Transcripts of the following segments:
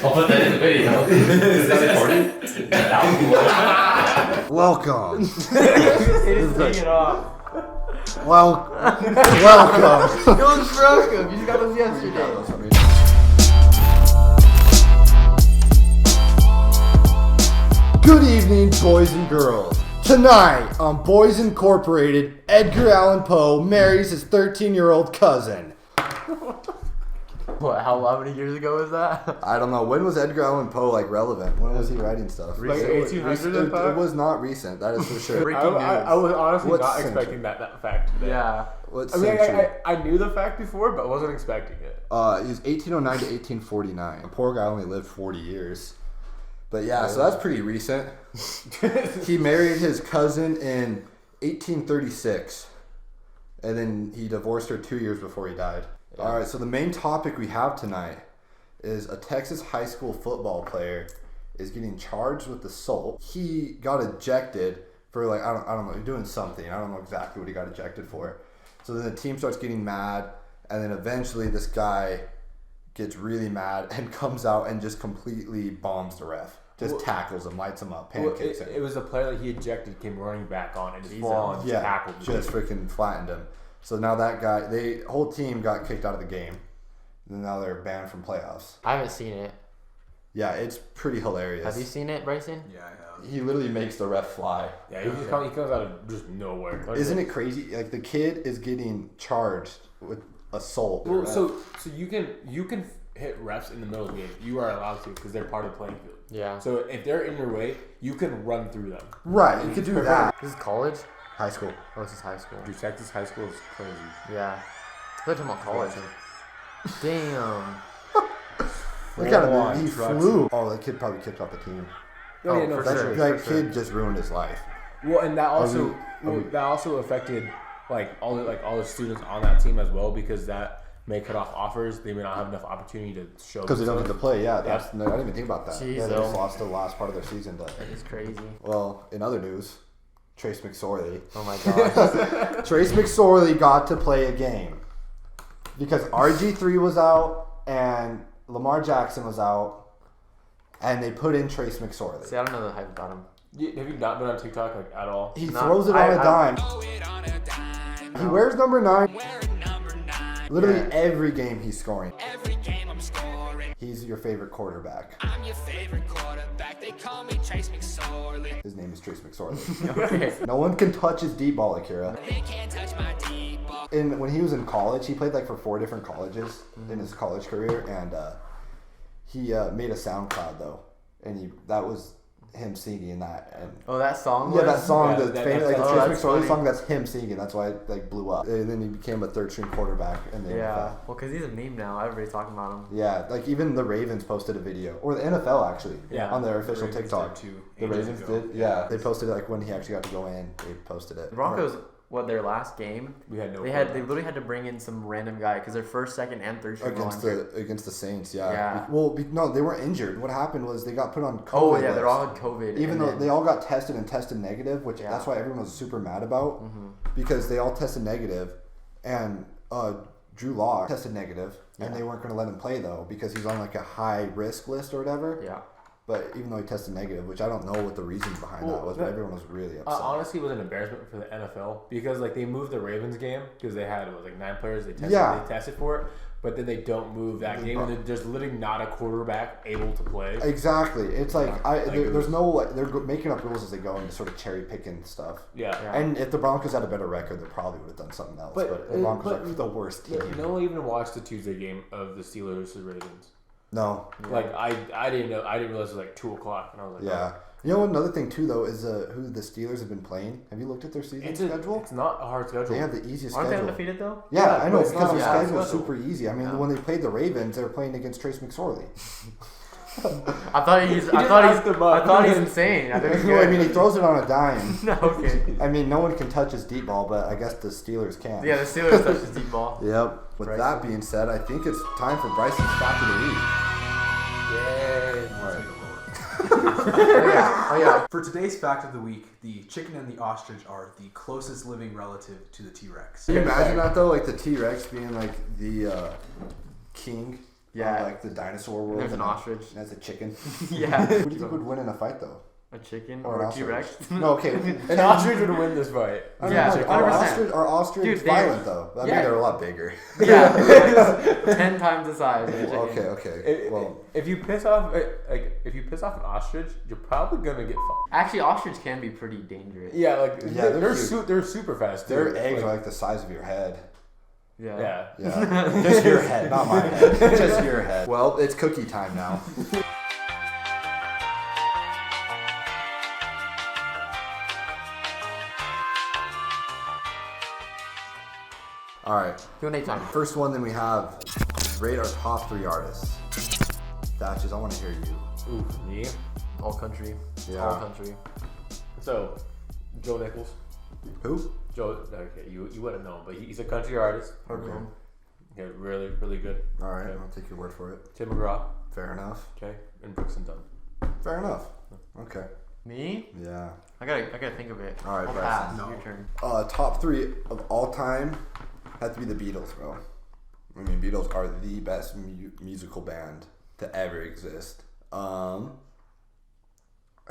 I'll put that in the video. Is that recorded? Welcome. He just take it off. Welcome. It was broken. You just got those yesterday. Good evening, boys and girls. Tonight on Boys Incorporated, Edgar Allan Poe marries his 13-year-old cousin. What? How many years ago was that? I don't know. When was Edgar Allan Poe like relevant? When was he writing stuff? Like 1800s. It was not recent. That is for sure. I was honestly What not century? expecting that fact today. Yeah. What I mean, century? I knew the fact before, but wasn't expecting it. He was 1809 to 1849. The poor guy only lived 40 years. But yeah, so that's pretty recent. He married his cousin in 1836. And then he divorced her 2 years before he died. Yeah. All right, so the main topic we have tonight is a Texas high school football player is getting charged with assault. He got ejected for like, I don't know, doing something. I don't know exactly what he got ejected for. So then the team starts getting mad, and then eventually this guy gets really mad and comes out and just completely bombs the ref. Just tackles him, lights him up, pancakes him. It was a player that he ejected, came running back on, and just full on tackled him. Just freaking flattened him. So now that guy, the whole team got kicked out of the game. And now they're banned from playoffs. I haven't seen it. Yeah, it's pretty hilarious. Have you seen it, Bryson? Yeah, I have. He literally makes the ref fly. Yeah, he comes out of just nowhere. Isn't it crazy? Like the kid is getting charged with assault. Well, so you can hit refs in the middle of the game. You are allowed to because they're part of the playing field. Yeah. So if they're in your way, you can run through them. Right, you could do that. This is college? High school. Oh, this is high school. Dude, Texas high school is crazy. Yeah. They're talking about college. Damn. Look at him, he flew. Oh, that kid probably kicked off the team. Oh, yeah, no, for for sure. sure. That kid just ruined his life. Well, and that also affected all the students on that team as well, because that may cut off offers. They may not have enough opportunity to show Because they don't get to play, yeah. I didn't even think about that. Jeez, They just lost the last part of their season. But That is crazy. well, in other news, Trace McSorley. Oh my gosh. Trace McSorley got to play a game because RG3 was out and Lamar Jackson was out, and they put in Trace McSorley. See, I don't know the hype about him. Have you not been on TikTok at all? He throws it on a dime. He wears number 9. Literally every game he's scoring. Every game I'm scoring. He's your favorite quarterback. I'm your favorite quarterback. They call me Trace McSorley. His name is Trace McSorley. Okay. No one can touch his deep ball, Akira. They can't touch my deep ball. And when he was in college, he played like for 4 different colleges in his college career, and he made a SoundCloud though, and that was him singing that. And Oh, that song? yeah, that song, Yeah, the that- famous, that's- like the oh, Trace that's McSorley funny. song. That's him singing. That's why it like blew up. And then he became a 3rd-string quarterback in the Yeah. NFL. Well, because he's a meme now. Everybody's talking about him. Yeah, like even the Ravens posted a video, or the NFL actually, Yeah. on their official Ravens TikTok. did too, The ages Ravens ago. did, yeah. They posted it like when he actually got to go in. They posted it. The Broncos, their last game, We had no. they literally had to bring in some random guy because their first, second, and third string were Against the Saints, yeah. Yeah. Well, no, they weren't injured. What happened was they got put on COVID. Oh yeah, list. they're all had COVID. Even and though then- they all got tested negative, which Yeah. that's why everyone was super mad about, because they all tested negative, and Drew Lock tested negative, and they weren't going to let him play though because he's on like a high risk list or whatever. Yeah. But even though he tested negative, which I don't know what the reasons behind that was, but everyone was really upset. Honestly, it was an embarrassment for the NFL because like they moved the Ravens game because they had 9 players they tested for it, but then they don't move that game, and there's literally not a quarterback able to play. Exactly. It's like there's no like they're making up rules as they go and just sort of cherry picking stuff. Yeah. And if the Broncos had a better record, they probably would have done something else. But the Broncos are the worst team. No one even watched the Tuesday game of the Steelers versus Ravens. No. Like I didn't know. I didn't realize it was like 2:00, and I was like, Yeah. You know, another thing too though is who the Steelers have been playing. Have you looked at their season schedule? It's not a hard schedule. They have the easiest Aren't they schedule. undefeated though? Yeah, I know, but it's because not their a hard schedule is schedule. super easy. I mean, when they played the Ravens, they were playing against Trace McSorley. I thought he's insane. I thought he's No, I good. mean, he throws it on a dime. No, okay. I mean, no one can touch his deep ball, but I guess the Steelers can. Yeah, the Steelers touched his deep ball. Yep. With Bryson. that being said, I think it's time for Bryson's fact of the week. Oh yeah. For today's fact of the week, the chicken and the ostrich are the closest living relative to the T-Rex. Can you imagine that though? Like the T-Rex being like the king Yeah. Like the dinosaur world. There's an ostrich. That's a chicken. Yeah. Who do you think would win in a fight though? A chicken Or or an a T-Rex? No, okay. An ostrich would win this fight. I don't Yeah, know, are 100%. ostrich Dude, violent though? I mean, yeah. they're a lot bigger. Yeah, like 10 times the size of a chicken. Okay. Well, If you piss off an ostrich, you're probably gonna get fucked. Actually, ostrich can be pretty dangerous. Yeah, like they're they're super fast. Too. their eggs are like the size of your head. Yeah. Yeah. Just your head, not my head. Just your head. Well, it's cookie time now. All right. Q&A time. First one, then we have rate our top 3 artists. Thatches, I want to hear you. Ooh, me. All country. Yeah. All country. So, Joe Nichols. Who? Joe. Okay, you wouldn't know, but he's a country artist. Okay. Yeah, really, really good. All right, Okay. I'll take your word for it. Tim McGraw. Fair enough. Okay, and Brooks and Dunn. Fair enough. Okay. Me? Yeah. I gotta think of it. All right, I'll Bryson. pass. Your turn. Top 3 of all time have to be the Beatles, bro. I mean, Beatles are the best musical band to ever exist. I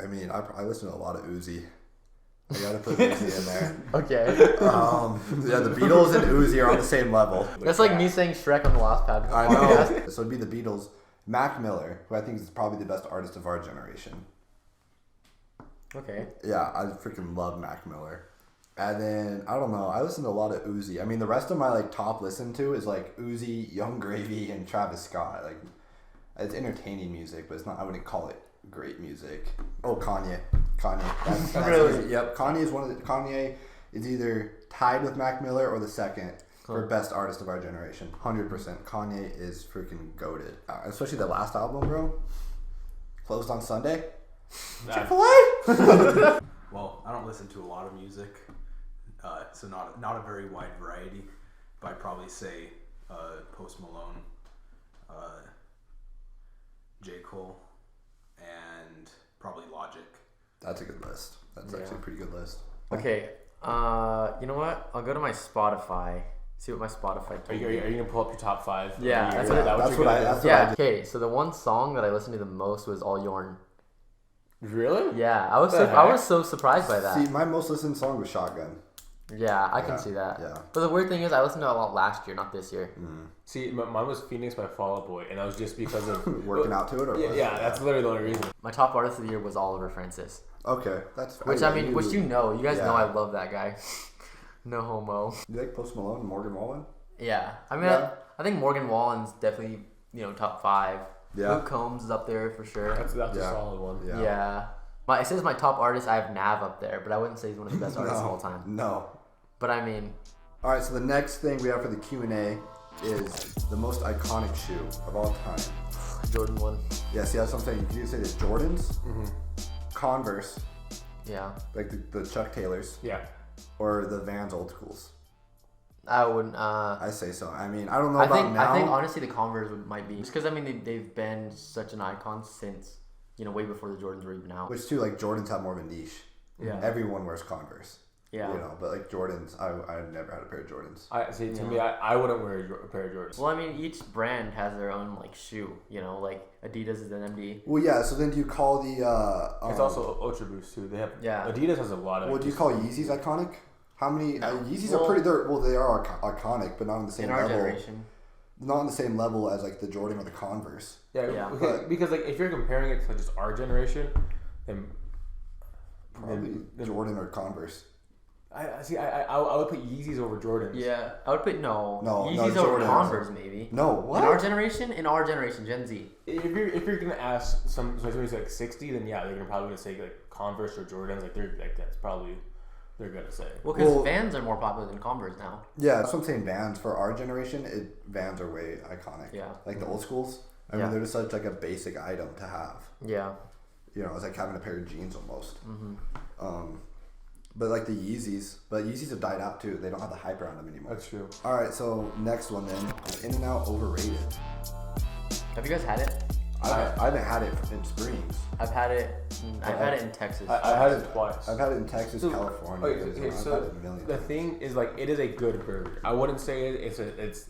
mean, I listen to a lot of Uzi. I gotta put Uzi in there. Okay. Yeah, the Beatles and Uzi are on the same level. That's like me saying Shrek on the last pad. I know. So it'd be the Beatles. Mac Miller, who I think is probably the best artist of our generation. Okay. Yeah, I freaking love Mac Miller. And then, I don't know, I listen to a lot of Uzi. I mean, the rest of my like top listen to is like Uzi, Young Gravy, and Travis Scott. Like, it's entertaining music, but it's not, I wouldn't call it great music. Oh, Kanye. That's Really? easy. Yep, Kanye is either tied with Mac Miller or the second for best artist of our generation. 100%. Kanye is freaking goated. Especially the last album, bro. Closed on Sunday. Chick-fil-A? Well, I don't listen to a lot of music, so not a very wide variety. But I'd probably say Post Malone, J. Cole, and probably Logic. That's a good list. That's actually a pretty good list. Okay. You know what? I'll go to my Spotify. See what my Spotify. Are you gonna pull up your top 5? Yeah, That's that's what I. Yeah. Okay. So the one song that I listened to the most was All Yorn. Really? Yeah, I was so surprised by that. See, my most listened song was Shotgun. Yeah, I can see that. Yeah. But the weird thing is, I listened to it a lot last year, not this year. See, mine was Phoenix by Fall Out Boy, and that was just because of Working out to it, or what? Yeah, that's literally the only reason. My top artist of the year was Oliver Francis. Okay, that's Which I mean, you guys Yeah. know I love that guy. No homo. You like Post Malone and Morgan Wallen? Yeah, I mean, Yeah. I think Morgan Wallen's definitely top 5. Yeah. Luke Combs is up there for sure. That's a Yeah. solid one. Yeah. It says my top artist. I have Nav up there, but I wouldn't say he's one of the best artists of all time. No. But I mean, All right, so the next thing we have for the Q&A is the most iconic shoe of all time. Jordan 1. Yeah, see, that's what I'm saying. You can say the Jordans, Converse, Yeah. like the Chuck Taylors, Yeah. or the Vans Old Schools. I wouldn't. I say so. I mean, I don't know I about think now. I think honestly the Converse might be just because I mean they've been such an icon since way before the Jordans were even out. Which too, like Jordans have more of a niche. Yeah. Everyone wears Converse. Yeah. You know, but like Jordans, I never had a pair of Jordans. To me, I wouldn't wear a pair of Jordans. Well, I mean each brand has their own like shoe. Like Adidas is an MD. Well, yeah. So then do you call the? It's also Ultra Boost too. They have Adidas has a lot of. What do you call Yeezys iconic? How many Yeezys Well, are pretty? They are iconic, but not on the same In our level. generation. Not on the same level as like the Jordan or the Converse. Yeah. Because like if you're comparing it to just our generation, then Probably Jordan or Converse. I would put Yeezys over Jordans. Yeah, I would put No, Yeezys over Jordans. Converse maybe. No, what? In our generation, Gen Z. If you're gonna ask somebody who's like 60, then yeah, they're probably gonna say like Converse or Jordans. Like that's probably they're gonna say. Well, because Vans are more popular than Converse now. Yeah, that's what I'm saying. Vans for our generation, Vans are way iconic. Yeah. Like the old schools. I mean, they're just such like a basic item to have. Yeah. It's like having a pair of jeans almost. But like the Yeezys, but Yeezys have died out too. They don't have the hype around them anymore. That's true. All right, so next one then. In-N-Out overrated. Have you guys had it? I haven't had it in Springs. I've had it. I've had it in Texas. I had it twice. I've had it in Texas, California. Okay, I've so had it a million the times. thing is, like, it is a good burger. I wouldn't say it's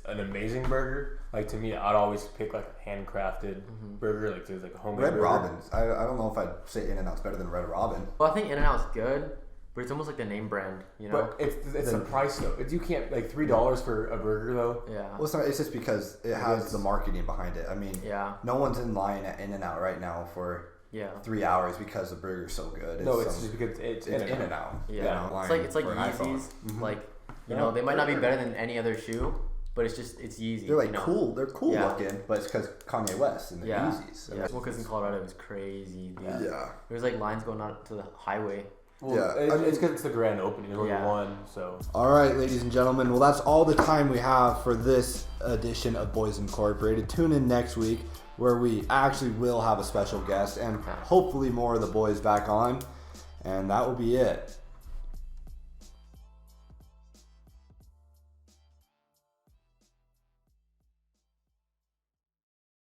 an amazing burger. Like, to me, I'd always pick like a handcrafted burger, like there's like a homemade Red burger. Robin's. I don't know if I'd say In-N-Out's better than Red Robin. Well, I think In-N-Out's good, but it's almost like the name brand, you know? But it's the price though. You can't like $3 for a burger though. Yeah. Well, it's not. It's just because it has the marketing behind it. I mean, Yeah. no one's in line at In-N-Out right now for Yeah. 3 hours because the burger's so good. No, it's just because it's it's In-N-Out. In-N-Out. Yeah. It's like for an iPhone. Yeezys. Like, you know, they might not be better than any other shoe, but it's Yeezy. They're like you know? cool. They're cool Yeah. looking, but it's because Kanye West and the Yeah. Yeezys. So Yeah. Well, because in Colorado it was crazy, dude. yeah. There was like lines going out to the highway. Well, Yeah, it's because it's the grand opening. There's only Yeah. one, so. All right, ladies and gentlemen. Well, that's all the time we have for this edition of Boys Incorporated. Tune in next week where we actually will have a special guest and hopefully more of the boys back on. And that will be it.